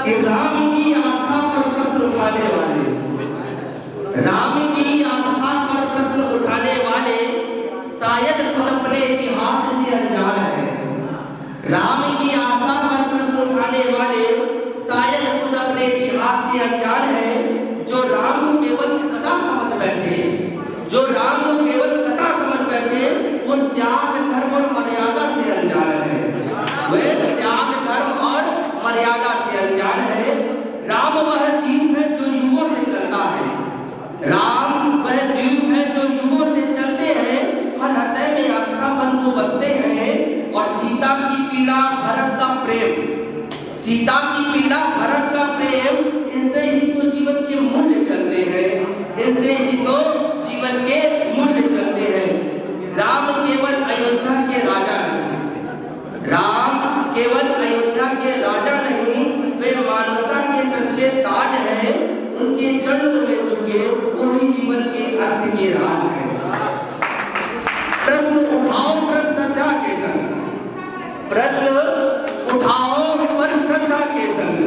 कि राम की आस्था पर प्रश्न उठाने वाले, राम की आस्था पर प्रश्न उठाने वाले शायद खुद अपने इतिहास से अनजान है। राम की आस्था पर प्रश्न उठाने वाले शायद खुद अपने इतिहास से अनजान है। जो राम को केवल कथा समझ बैठे, जो राम को केवल कथा समझ बैठे, वो त्याग धर्म और मर्यादा से अनजान है। वे त्याग धर्म और मर्यादा से अनजान है। राम वह दीप है जो युगों से चलता है, राम वह दीप है जो युगों से चलते हैं। हर हृदय में आस्था बन वो बसते हैं। और सीता की पीड़ा भरत का प्रेम, सीता की पीड़ा भरत का प्रेम, इनसे ही तो जीवन के मूल्य चलते हैं, इनसे ही तो जीवन के मूल्य चलते हैं। राम केवल अयोध्या के राजा नहीं, राम केवल अयोध्या के राजा नहीं, वे मानवता के सच्चे ताज हैं। उनके जन्म में चुके वही जीवन के अर्थ के राज हैं। प्रश्न उठाओ पर श्रद्धा के संग, प्रश्न उठाओ पर श्रद्धा के संग,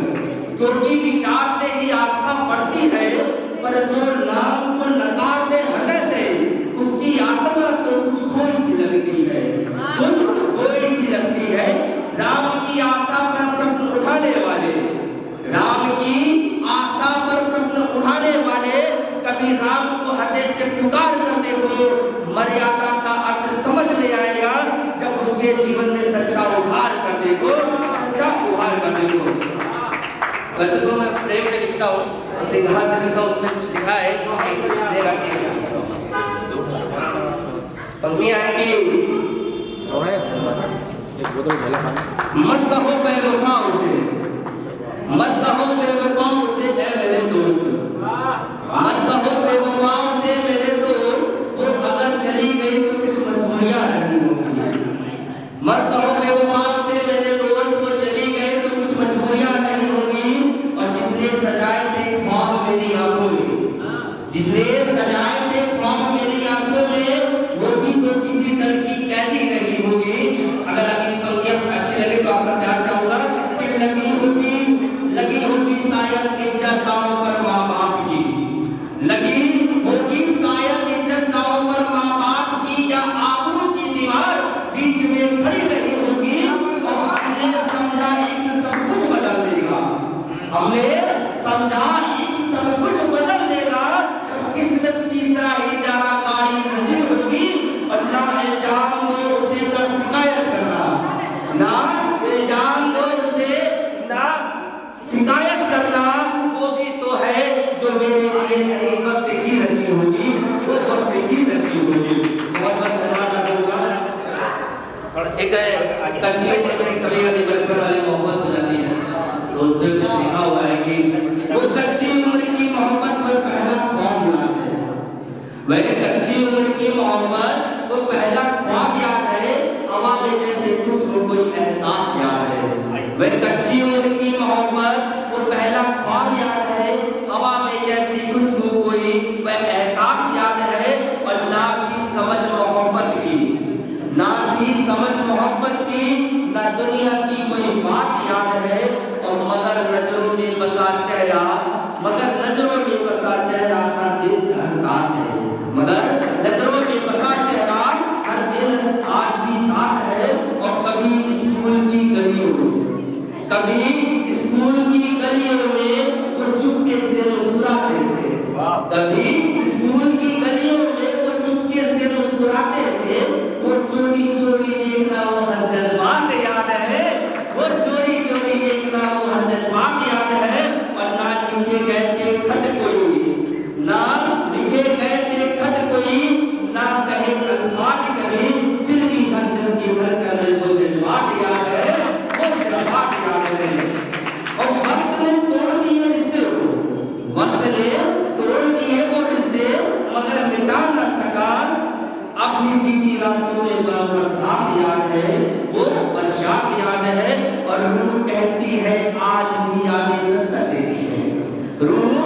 क्योंकि विचार से ही आस्था बढ़ती है। पर जो नाम को नकार दे हृदय से, उसकी आत्मा तो कुछ खोई सी लगती है, कुछ खोई सी लगती है। राम की आस्था पर प्रश्न उठाने वाले, राम की आस्था पर प्रश्न उठाने वाले कभी राम को हृदय से पुकार कर देखो, मर्यादा का अर्थ समझ में आएगा जब उसके जीवन में सच्चा उभार कर देखो, सच्चा उभार कर देखो। वैसे तो मैं प्रेम में लिखता हूँ, सिंगार में लिखता हूँ, उसमें कुछ लिखा है। पंक्तियाँ हैं कि मत कहो बेवफा उसे, मत कहो बेवफा उसे ऐ मेरे दोस्त, मत कहो बेवफा उसे मेरे दोस्त, वो अगर चली गई तो कुछ मजबूरियाँ नहीं होंगी। मत कहो बेवफा उसे मेरे दोस्त, वो चली गई तो कुछ मजबूरियाँ नहीं होंगी। और जिसने सजाए थे ख्वाब मेरी आंखों में, जिसने सजाए थे ख्वाब मेरी आंखों में, वो भी तो किसी डर की कैदी नहीं होगी। अगर अभी अच्छी लगे तो आपका प्यार चाहूंगा कि लगी होगी शायद इज्जत दांव पर माँ बाप की, लगी होगी शायद इज्जत दांव पर माँ बाप की, या आबरू की दीवार बीच में खड़ी रही होगी। और हमने समझा इस सब कुछ बदल देगा, हमने समझा इस सब कुछ बदल देगा। किस्मत की साही जारा गाड़ी बची होगी। अल्लाह इल्जाम दो उसे ना शिकायत करना, ना इल्जाम दो उसे ना शिकायत करना। वो भी तो है जो मेरे लिए नई वक्त की रची होगी, वो वक्त की रची होगी। बहुत धन्यवाद आपका। एक कच्ची उम्र में कभी कभी बचपन वाली मोहब्बत हो जाती है, तो उसमें कुछ लिखा हुआ है कि वो कच्ची उम्र की मोहब्बत पर पहला ख्वाब याद है, वह कच्ची उम्र की मोहब्बत वो पहला ख्वाब याद है। हवा में जैसे खुशबू कोई एहसास याद है, वह कच्ची उम्र की मोहब्बत वो पहला ख्वाब याद है। हवा में जैसी खुशबू कोई वह एहसास याद है। और ना की समझ मोहब्बत की, ना की समझ मोहब्बत की, ना दुनिया की कोई बात याद है। और मगर नजरों में बसा चेहरा, मगर नजरों में बसा चेहरा हर दिन हर साथ है, मगर नजरों में बसा चेहरा हर दिन आज भी साथ है। और कभी स्कूल की गलियों में, कभी स्कूल की गलियों में वो चुपके से मुस्कुराते थे, कभी स्कूल की गलियों में वो चुपके से मुस्कुराते थे। वो चोरी चोरी देखना वो हर जज्बात याद है, वो चोरी चोरी देखना वो हर जज्बात याद है। और ना लिखे गए थे खत कोई, ना लिखे गए थे खत कोई, ना कहे अल्फाज कभी, फिर भी हर दिल की धड़कन में वो जज्बात याद है, वो जज्बात याद है। और वक्त ने तोड़ दिए रिश्ते, वक्त ने तोड़ दिए वो रिश्ते, मगर मिटा न सका। अभी बीती रातों में बरसात याद है, वो बरसात याद है। और रूह कहती है आज भी यादें दस्तक देती है, रूह